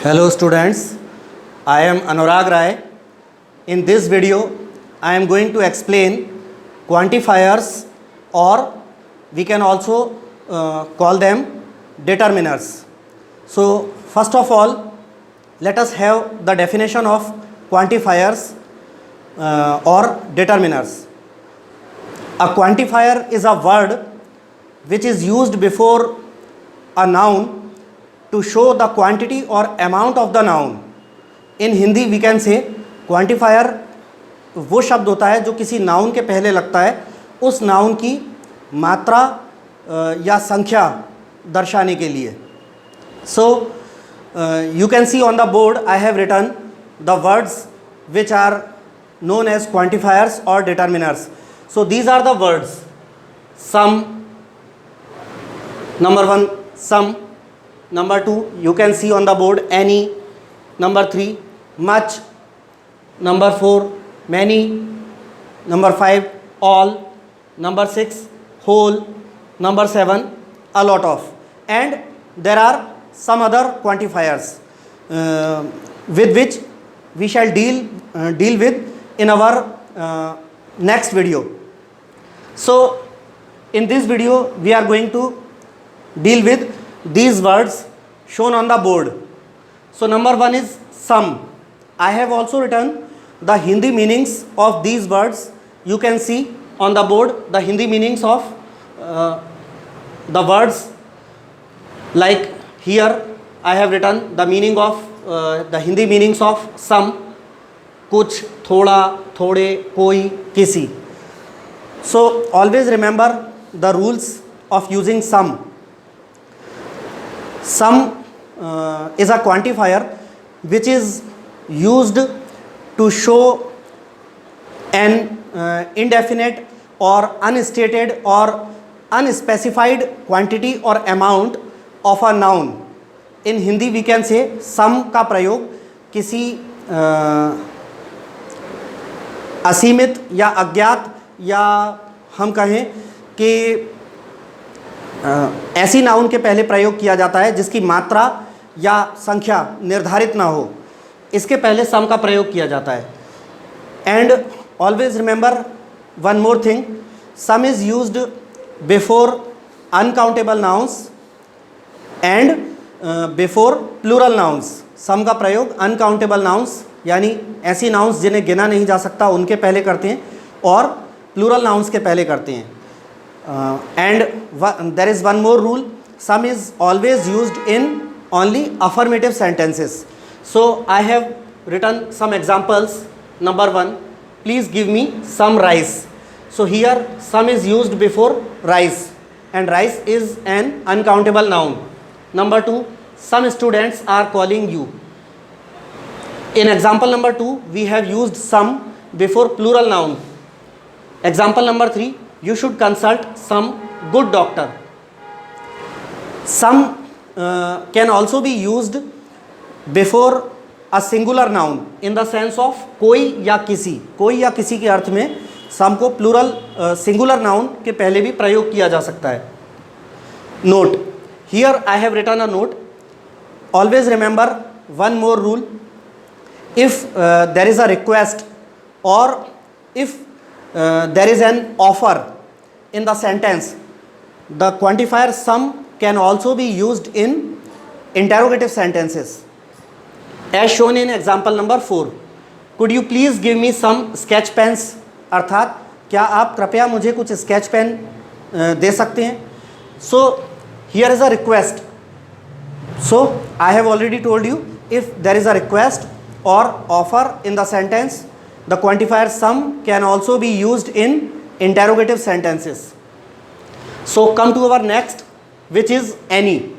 Hello students, I am Anurag Rai. In this video, I am going to explain quantifiers, or we can also call them determiners. So first of all, let us have the definition of quantifiers or determiners. A quantifier is a word which is used before a noun to show the quantity or amount of the noun. In Hindi we can say quantifier वो शब्द होता है जो किसी noun के पहले लगता है उस नाउन की मात्रा या संख्या दर्शाने के लिए. So you can see on the board I have written the words which are known as quantifiers or determiners. So these are the words: some, number 1 some, number 2 you can see on the board any, number 3 much, number 4 many, number 5 all, number 6 whole, number 7 a lot of, and there are some other quantifiers with which we shall deal with in our next video. So in this video we are going to deal with these words shown on the board. So number 1 is some. I have also written the Hindi meanings of these words. You can see on the board the Hindi meanings of the words. Like here I have written the meaning of the Hindi meanings of some: कुछ, थोड़ा, थोड़े, कोई, किसी. So always remember the rules of using some. Some is a quantifier which is used to show an indefinite or unstated or unspecified quantity or amount of a noun. In Hindi we can say some का प्रयोग किसी असीमित या अज्ञात या हम कहें कि ऐसी नाउन के पहले प्रयोग किया जाता है जिसकी मात्रा या संख्या निर्धारित ना हो, इसके पहले सम का प्रयोग किया जाता है. And always remember one more thing: some is used before uncountable nouns and before plural nouns. Some का प्रयोग अनकाउंटेबल नाउन्स यानी ऐसी नाउन्स जिन्हें गिना नहीं जा सकता उनके पहले करते हैं, और प्लूरल नाउन्स के पहले करते हैं. And there is one more rule: some is always used in only affirmative sentences. So I have written some examples. Number 1, please give me some rice. So here some is used before rice, and rice is an uncountable noun. Number 2, some students are calling you. In example number 2 we have used some before plural noun. Example number 3, you should consult some good doctor. Some can also be used before a singular noun in the sense of कोई या किसी. कोई या किसी के अर्थ में some को plural singular noun के पहले भी प्रयोग किया जा सकता है. Note: here I have written a note. Always remember one more rule: if there is a request or if there is an offer in the sentence, the quantifier some can also be used in interrogative sentences, as shown in example number 4. Could you please give me some sketch pens? अर्थात क्या आप कृपया मुझे कुछ sketch pen दे सकते हैं. So here is a request. So I have already told you, if there is a request or offer in the sentence, the quantifier some can also be used in interrogative sentences. So come to our next, which is any.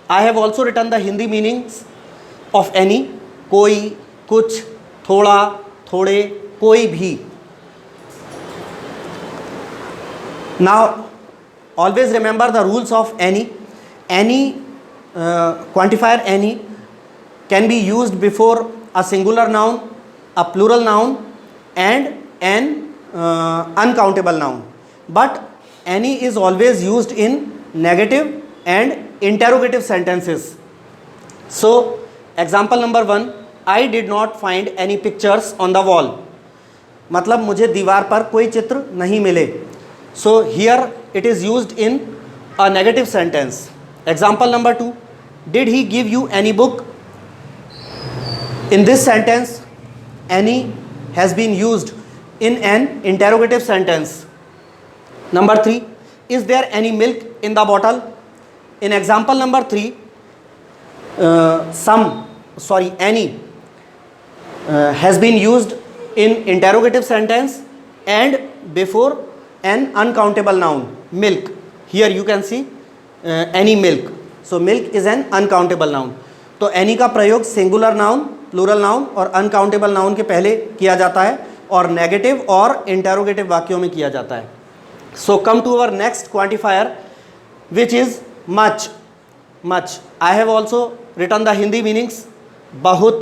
I have also written the Hindi meanings of any: कोई, कुछ, थोड़ा, थोड़े, कोई भी. Now always remember the rules of any. Any quantifier any can be used before a singular noun, a plural noun, and an uncountable noun. But any is always used in negative and interrogative sentences. So example number 1, I did not find any pictures on the wall, मतलब मुझे दीवार पर कोई चित्र नहीं मिले. So here it is used in a negative sentence. Example number 2, did he give you any book. In this sentence, any has been used in an interrogative sentence. Number 3, is there any milk in the bottle? In example number 3, any has been used in interrogative sentence and before an uncountable noun, milk. Here you can see any milk. So milk is an uncountable noun. तो any का प्रयोग singular noun, plural noun और uncountable noun के पहले किया जाता है और नेगेटिव और इंटेरोगेटिव वाक्यों में किया जाता है. So come to our next quantifier which is much. Much, I have also written the Hindi meanings. बहुत,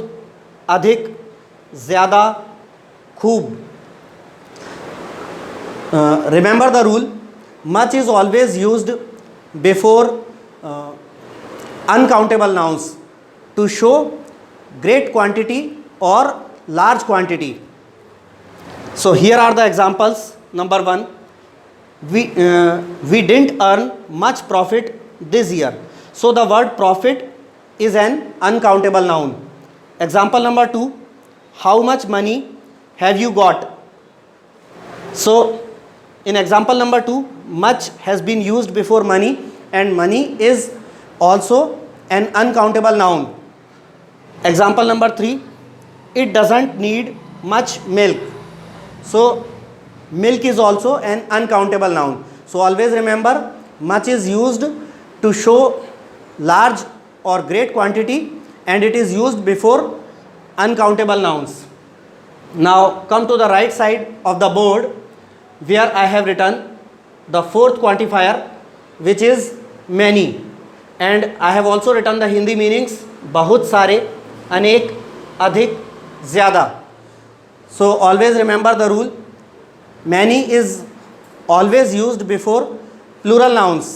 अधिक, ज़्यादा, खूब. Remember the rule, much is always used before uncountable nouns to show great quantity or large quantity. So here are the examples. Number 1, we didn't earn much profit this year. So the word profit is an uncountable noun. Example number 2, how much money have you got? So in example number 2, much has been used before money and money is also an uncountable noun. Example number 3, it doesn't need much milk. So milk is also an uncountable noun. So always remember, much is used to show large or great quantity and it is used before uncountable nouns. Now come to the right side of the board where I have written the fourth quantifier, which is many. And I have also written the Hindi meanings, बहुत सारे, अनेक, अधिक, ज़्यादा. So always remember the rule, many is always used before plural nouns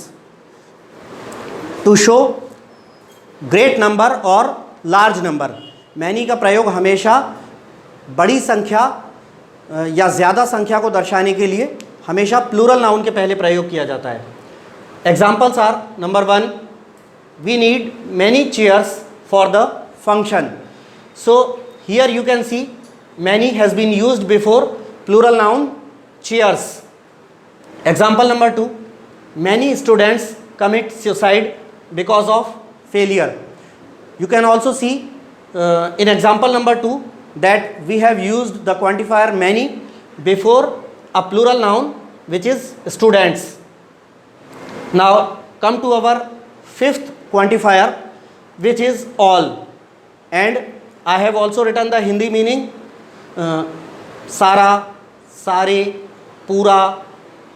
to show great number or large number. many का प्रयोग हमेशा बड़ी संख्या या ज़्यादा संख्या को दर्शाने के लिए हमेशा प्लूरल नाउन के पहले प्रयोग किया जाता है. Examples are, number 1, we need many chairs for the function. So here you can see many has been used before plural noun chairs. Example number 2, many students commit suicide because of failure. You can also see in example number 2 that we have used the quantifier many before a plural noun which is students. Now come to our fifth quantifier, which is all, and I have also written the Hindi meaning, सारा, सारे, पूरा,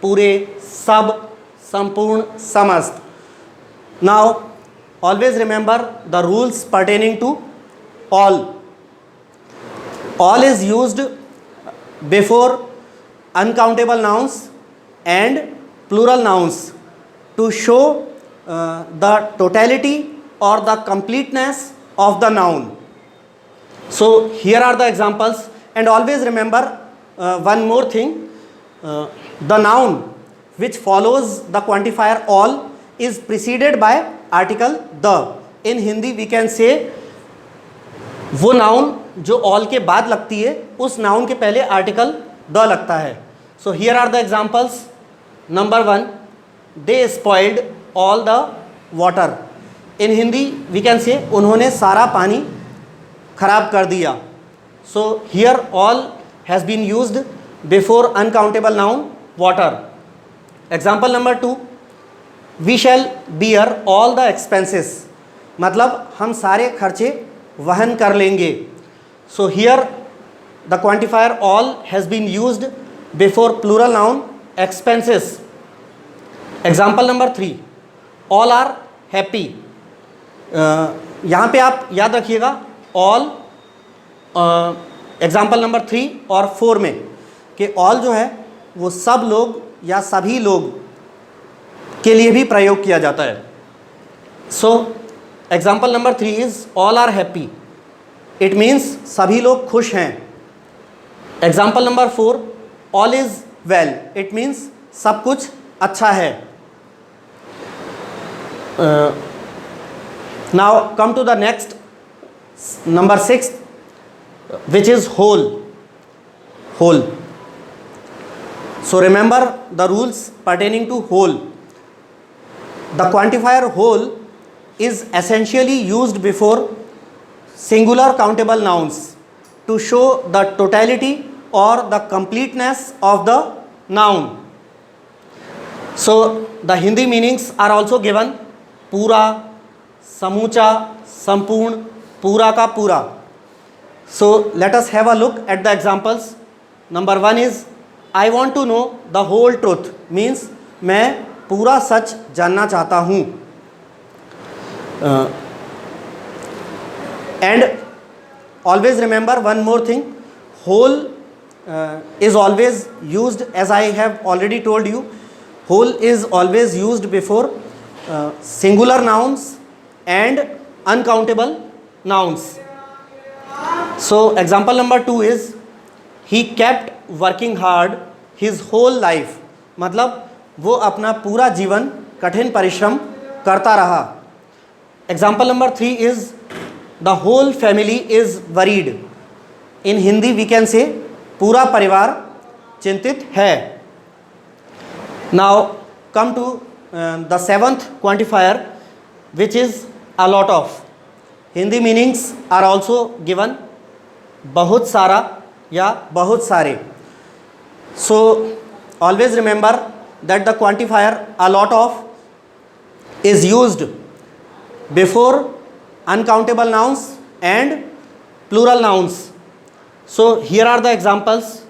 पूरे, सब, संपूर्ण, समस्त. Now always remember the rules pertaining to all. All is used before uncountable nouns and plural nouns to show the totality or the completeness of the noun. So here are the examples, and always remember one more thing, the noun which follows the quantifier all is preceded by article the. In Hindi we can say वो noun जो all के बाद लगती है उस noun के पहले article the लगता है. So here are the examples. Number 1, they spoiled all the water. In Hindi we can say उन्होंने सारा पानी खराब कर दिया. So here all has been used before uncountable noun water. Example number 2, we shall bear all the expenses. मतलब हम सारे खर्चे वहन कर लेंगे. So here the quantifier all has been used before plural noun expenses. Example number 3, all are happy. यहाँ पे आप याद रखिएगा all एग्जाम्पल नंबर 3 और 4 में कि all जो है वो सब लोग या सभी लोग के लिए भी प्रयोग किया जाता है. So example number 3 is all are happy, it means सभी लोग खुश हैं. Example number 4 all is well, it means सब कुछ अच्छा है. Now come to the next, number 6, which is whole. Whole. So remember the rules pertaining to whole. The quantifier whole is essentially used before singular countable nouns to show the totality or the completeness of the noun. So the Hindi meanings are also given: पूरा, समूचा, संपूर्ण, पूरा का पूरा. So let us have a look at the examples. Number 1 is I want to know the whole truth, means मैं पूरा सच जानना चाहता हूँ. And always remember one more thing, whole is always used, as I have already told you, whole is always used before singular nouns and uncountable nouns. So example number 2 is he kept working hard his whole life, मतलब वो अपना पूरा जीवन कठिन परिश्रम करता रहा. Example number 3 is the whole family is worried. In Hindi we can say पूरा परिवार चिंतित है. Now come to the 7th quantifier, which is a lot of. Hindi meanings are also given: बहुत सारा या बहुत सारे. So always remember that the quantifier a lot of is used before uncountable nouns and plural nouns. So here are the examples.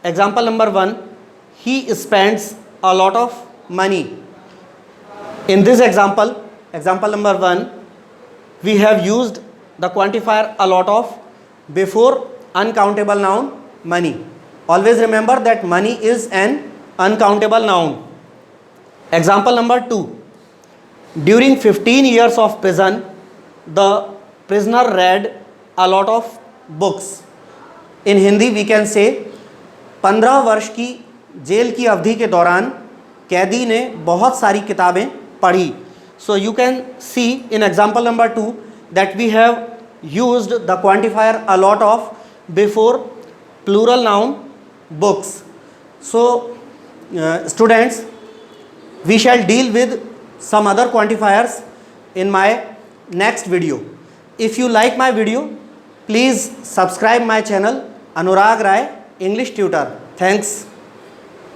Example number 1, he spends a lot of money. In this example, example number 1, we have used the quantifier a lot of before uncountable noun money. Always remember that money is an uncountable noun. Example number 2, during 15 years of prison, the prisoner read a lot of books. In Hindi we can say 15 वर्ष की jail की अवधि के दौरान कैदी ने बहुत सारी किताबें पढ़ी. So you can see in example number 2 that we have used the quantifier a lot of before plural noun books. So students, we shall deal with some other quantifiers in my next video. If you like my video, please subscribe my channel Anurag Rai English Tutor. Thanks.